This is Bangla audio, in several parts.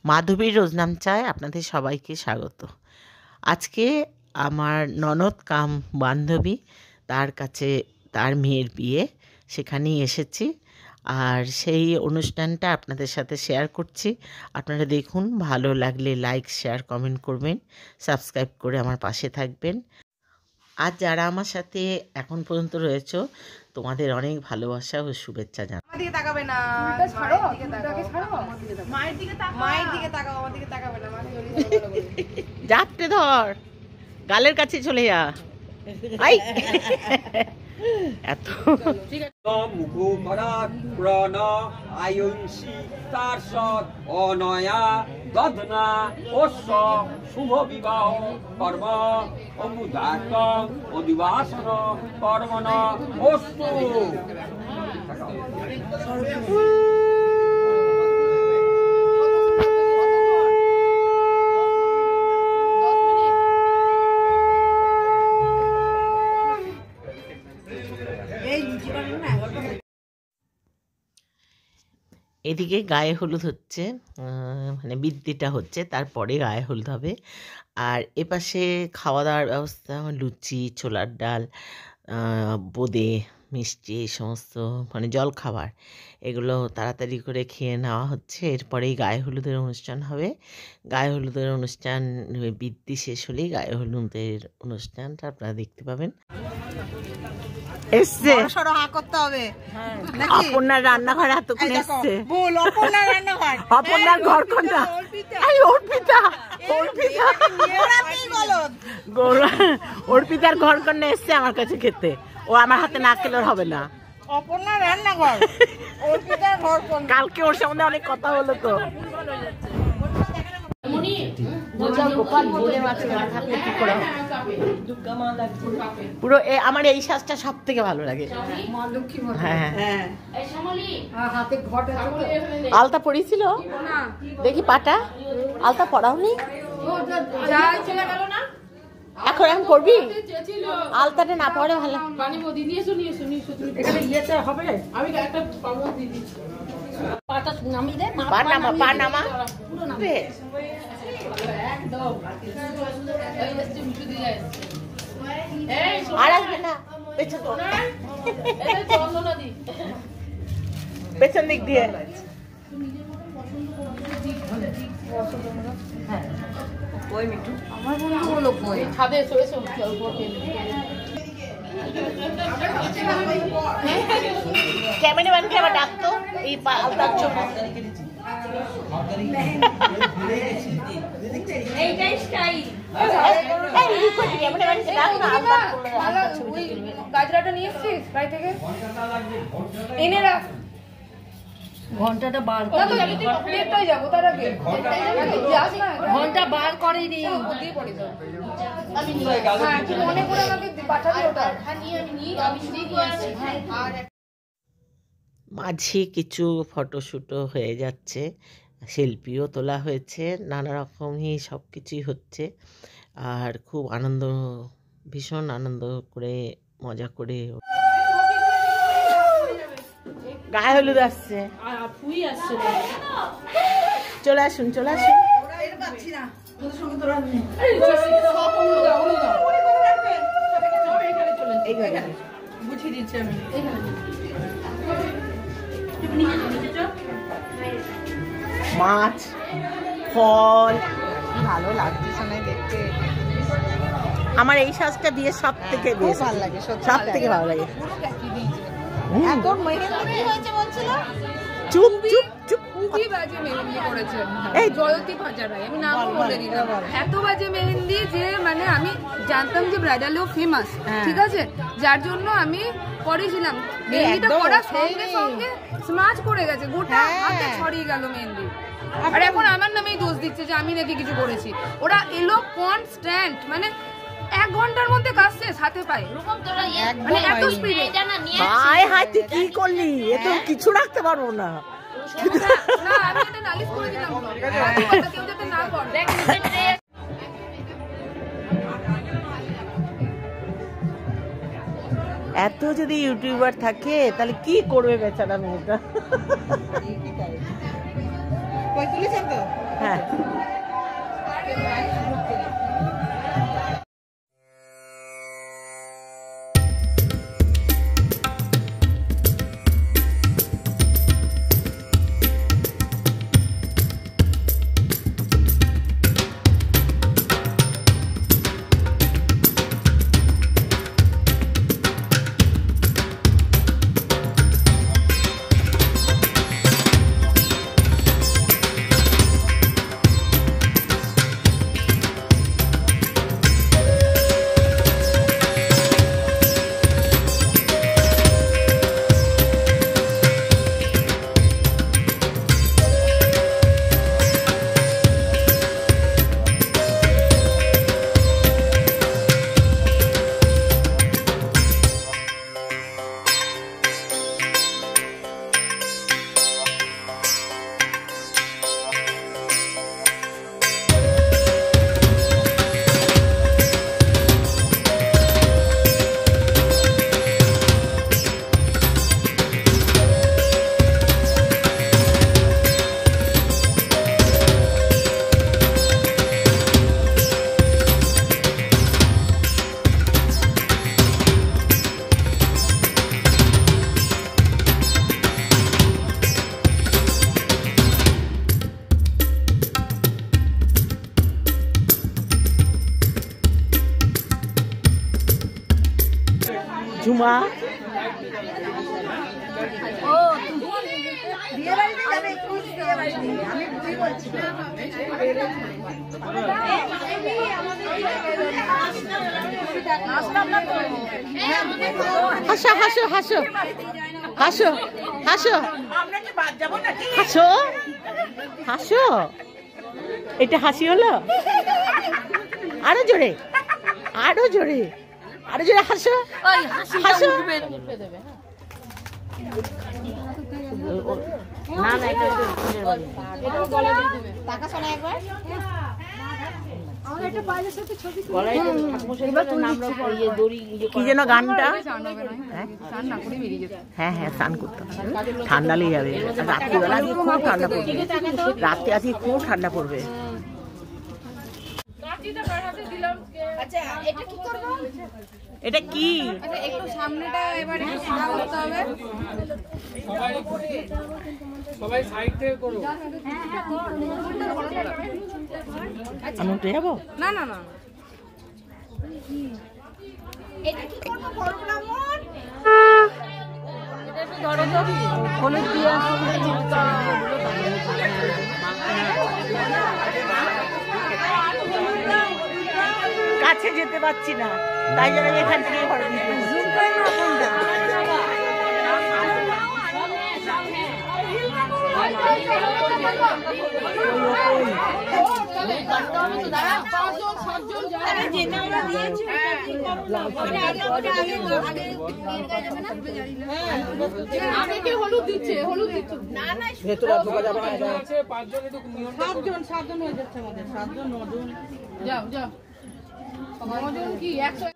মাধবীর রোজনাম চায় আপনাদের সবাইকে স্বাগত। আজকে আমার ননদ কাম বান্ধবী, তার কাছে তার মেয়ের বিয়ে, সেখানেই এসেছি। আর সেই অনুষ্ঠানটা আপনাদের সাথে শেয়ার করছি। আপনারা দেখুন, ভালো লাগলে লাইক, শেয়ার, কমেন্ট করবেন, সাবস্ক্রাইব করে আমার পাশে থাকবেন। আর যারা আমার সাথে এখন পর্যন্ত রয়েছে, তোমাদের অনেক ভালোবাসা ও শুভেচ্ছা জানাই। আমার দিকে তাকাবে না, মায়ের দিকে তাকাও, আমার দিকে তাকাবে না। জাপটে ধর, গালের কাছে চলে যা। আই এত মুখোপরাগ প্রণ আয়ুষী তারসৎ অনয়া গধনা অশ্ব শুভ বিবাহ কর্ম অমুদাক অধিবাসন কর্মণ অস্তু। এদিকে গায়ে হলুদ হচ্ছে, মানে বৃদ্ধিটা হচ্ছে, তারপরে গায়ে হলুদ হবে। আর এপাশে খাওয়া দাওয়ার ব্যবস্থা, লুচি, ছোলার ডাল, বোঁদে, মিষ্টি, এই সমস্ত মানে জলখাবার, এগুলো তাড়াতাড়ি করে খেয়ে নেওয়া হচ্ছে। এরপরেই গায়ে হলুদের অনুষ্ঠান হবে। গায়ে হলুদের অনুষ্ঠান বৃদ্ধি শেষ হলেই গায়ে হলুদের অনুষ্ঠানটা আপনারা দেখতে পাবেন। এসছে করতে হবে। অপর্ণার রান্নাঘর এতক্ষণ এসছে। অপর্ণার ঘর কোনটা? অর্পিতার ঘর কোনটা এসছে আমার কাছে খেতে। ও আমার হাতে না খেলে হবে না। অপর্ণার রান্নাঘর, অর্পিতার ঘর কোন? কালকে ওর সম্বন্ধে অনেক কথা হলো তো। পুরো আমার এই সাজটা সব থেকে ভালো লাগে। হ্যাঁ, আলতা পরিয়েছিল দেখি, পাটা আলতা পরাওনি এখন? এখন করবি? আলতাটা না পরে ভালো হবে। পা নামা আর আসবে না, পেছন দিক দিয়ে। আমার বন্ধুগুলো কই? ছাদে এসো ক্যামেরাম্যানকে আবার ডাকতো এই আলতার জন্য। এইটাই স্টাইল। গাজরাটা নিয়ে এসছিস বাড়ি থেকে? এনে রাখ। ঘন্টাটা বার করে যাবো, তার আগে ঘন্টা বার করেনি। মনে করে আমাকে পাঠাবি ওটা। মাঝে কিছু ফটোশ্যুটও হয়ে যাচ্ছে, সেলফিও তোলা হয়েছে, নানা রকমই সব কিছুই হচ্ছে। আর খুব আনন্দ, ভীষণ আনন্দ করে, মজা করে। গায়ে হলুদ আসছে, চলে আসুন, চলে আসুন। বুঝিয়ে দিচ্ছি আমি। মাছ, ফল, ভালো লাগছে না দেখতে। আমার এই সাজটা দিয়ে সব থেকে ভালো লাগে, সব থেকে ভালো লাগে। এখন মেহেন্দি হয়েছে বলছিল, চুপ চুপ চুপ, খুবই বাজে মেহেন্দি করেছে এই জয়তী ভাজারাই। আমি নাম বলে দিলাম, এত বাজে মেহেন্দি যে মানে আমি জানতাম যে ব্রাইডালেও ফেমাস, ঠিক আছে, যার জন্য আমি করেছিলাম। মেহেন্দিটা করার সঙ্গে সঙ্গে স্মাচ করে গেছে, গোটা হাতে ছড়িয়ে গেল মেহেন্দি। আর এখন আমার নামেই দোষ দিচ্ছে যে আমি নাকি কিছু করেছি। ওরা এলো কনস্ট্যান্ট, মানে 1 ঘন্টার মধ্যে কাজ শেষ, হাতে পায়, মানে এত স্পিডে। হায় হায়, তুই কি করলি? এ তো কিছু রাখতে পারবো না। না আমি এটা নালিশ করে দিলাম, কেউ যাতে না করে। এত যদি ইউটিউবার থাকে তাহলে কি করবে বেচারা মেয়েটা? হ্যাঁ ঝুমা হাসো হাসো হাসো হাসো হাসো হাসো হাসো এটা হাসি হলো আরো জোরে আরো জোরে আরো জোরে হাসো হাসো না না এটা টাকা শোনা একবার কি যেন গানটা হ্যাঁ হ্যাঁ স্নান করতাম ঠান্ডা লেগে যাবে রাত্রিবেলা আজকে খুব ঠান্ডা পড়বে রাত্রে আজকে খুব ঠান্ডা পড়বে এটা কি একটু সামনেটা এবার একটু সাদা করতে হবে সবাই সাইড থেকে করো আমি উঠে যাবো না না না এটা কি করব বড় ব্রাহ্মণ এটা একটু ধরো তো হলুদ দিয়ে কাছে যেতে পারছি না তাই জন্য এখান থেকে ঘরে দিতে হলুদ দিচ্ছে হলুদ দিচ্ছে না না সাতজন হয়ে যাচ্ছে আমাদের 7 জন 9 জন যাও যাও 9 জন কি 100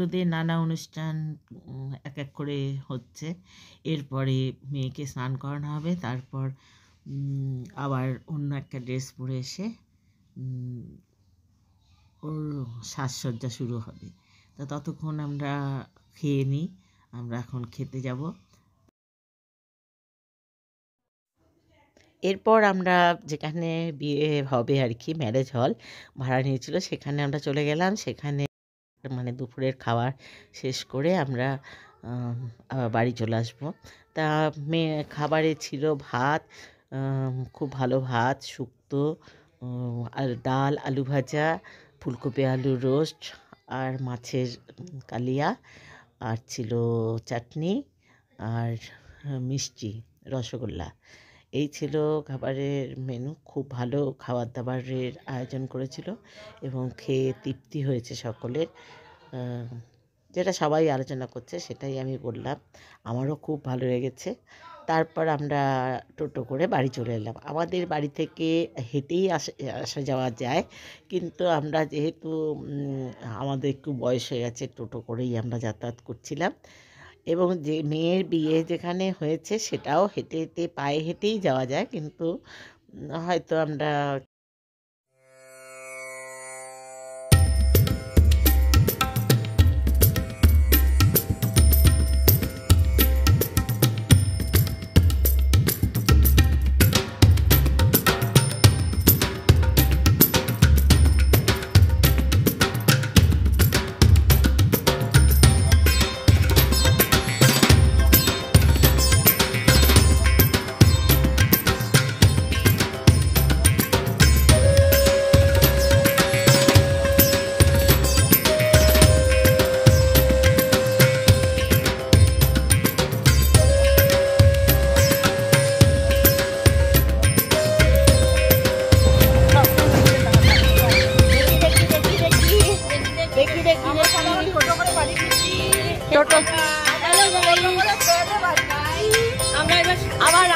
ননদের নানা অনুষ্ঠান এক এক করে হচ্ছে। এরপরে মেয়েকে স্নান করানো হবে, তারপর আবার অন্য একটা ড্রেস পরে এসে ওর সাজসজ্জা শুরু হবে। তো ততক্ষণ আমরা খেয়ে নিই, আমরা এখন খেতে যাব। এরপর আমরা যেখানে বিয়ে হবে আর কি, ম্যারেজ হল ভাড়া নিয়েছিল, সেখানে আমরা চলে গেলাম। সেখানে মানে দুপুরের খাবার শেষ করে আমরা আবার বাড়ি চলে আসবো। তা খাবারে ছিল ভাত, খুব ভালো ভাত, শুক্তো, আর ডাল, আলু ভাজা, ফুলকপি আলুর রোস্ট, আর মাছের কালিয়া, আর ছিল চাটনি, আর মিষ্টি, রসগোল্লা। এই ছিল খাবারের মেনু। খুব ভালো খাবার দাবারের আয়োজন করেছিল এবং খেয়ে তৃপ্তি হয়েছে সকলের। যেটা সবাই আলোচনা করছে সেটাই আমি বললাম, আমারও খুব ভালো লেগেছে। তারপর আমরা টোটো করে বাড়ি চলে এলাম। আমাদের বাড়ি থেকে হেঁটেই আসা যাওয়া যায়, কিন্তু আমরা যেহেতু আমাদের একটু বয়স হয়ে গেছে, টোটো করেই আমরা যাতায়াত করছিলাম। এবং যে মেয়ের বিয়ে যেখানে হয়েছে সেটাও হেঁটে হেঁটে পায়ে হেঁটেই যাওয়া যায়, কিন্তু হয়তো আমরা টোটো আবার